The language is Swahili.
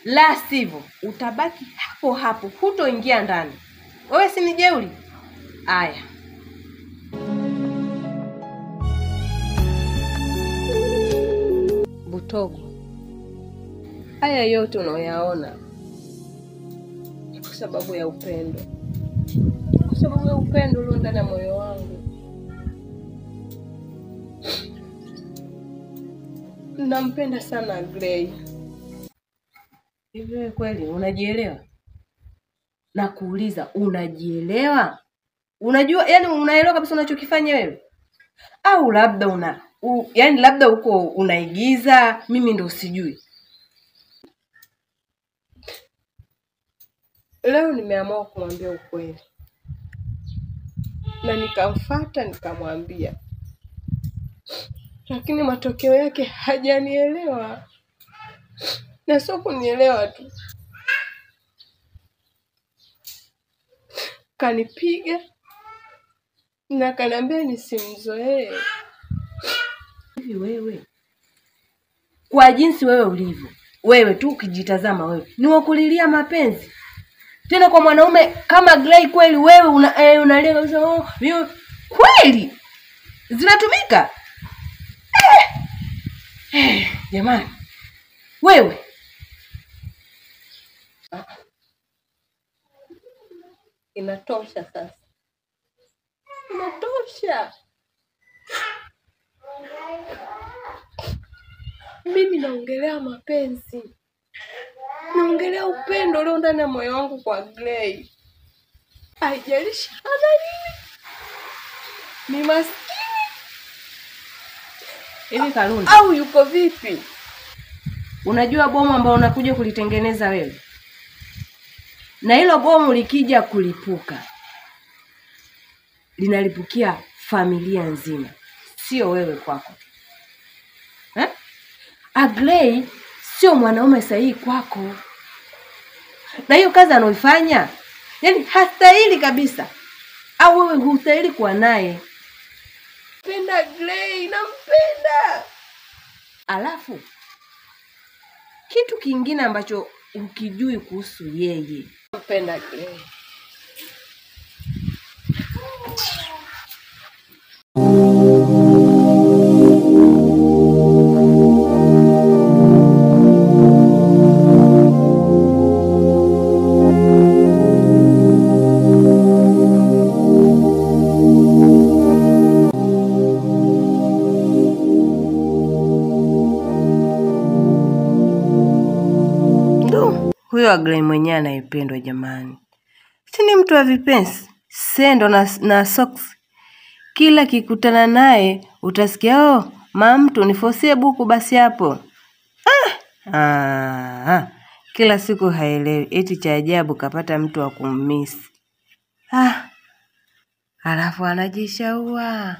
La sivyo utabaki hapo hapo, hutoingia ndani. Wewe si ni jeuri? Aya. Butogo, haya yote unayoyaona kwa sababu ya upendo. Kwa sababu ya upendo ulio ndani ya moyo wangu. Nampenda sana Gray. Hivi wewe kweli unajielewa? Na kuuliza, unajielewa? Unajua, yani unaelewa kabisa unachokifanya wewe? Au labda yani labda uko unaigiza, mimi ndo sijui. Leo nimeamua kumwambia ukweli. Na nikamfuata nikamwambia. Lakini matokeo yake hajanielewa. Na sio kunielewa tu. Kanipiga na kaniambia nisimzoee. Hivi wewe, kwa jinsi wewe ulivyo, wewe tu ukijitazama wewe, ni wakulilia mapenzi? Tena kwa mwanaume kama Gray kweli wewe unalia kabisa, kweli zinatumika? Jamani, wewe inatosha sasa. Inatosha. Mimi naongelea mapenzi. Naongelea upendo ulio ndani ya moyo wangu kwa Gray. Haijalishi ana nini. Ni maskini. Hivi Karuni, au yuko vipi? Unajua bomu ambao unakuja kulitengeneza wewe? Na hilo bomu likija kulipuka, linalipukia familia nzima, sio wewe kwako. Gray sio mwanaume sahihi kwako. Na hiyo kazi anaoifanya, yani hastahili kabisa. Au wewe hustahili kuwa naye. Penda Gray, nampenda. Alafu kitu kingine ambacho ukijui kuhusu yeye, nampenda Gray. Huyo Gray mwenyewe anayependwa jamani. Si ni mtu wa vipenzi, sendo na socks. Kila kikutana naye utasikia, mtu nifosie buku basi hapo. Kila siku haelewi, eti cha ajabu kapata mtu wa kummisi. Alafu anajishaua.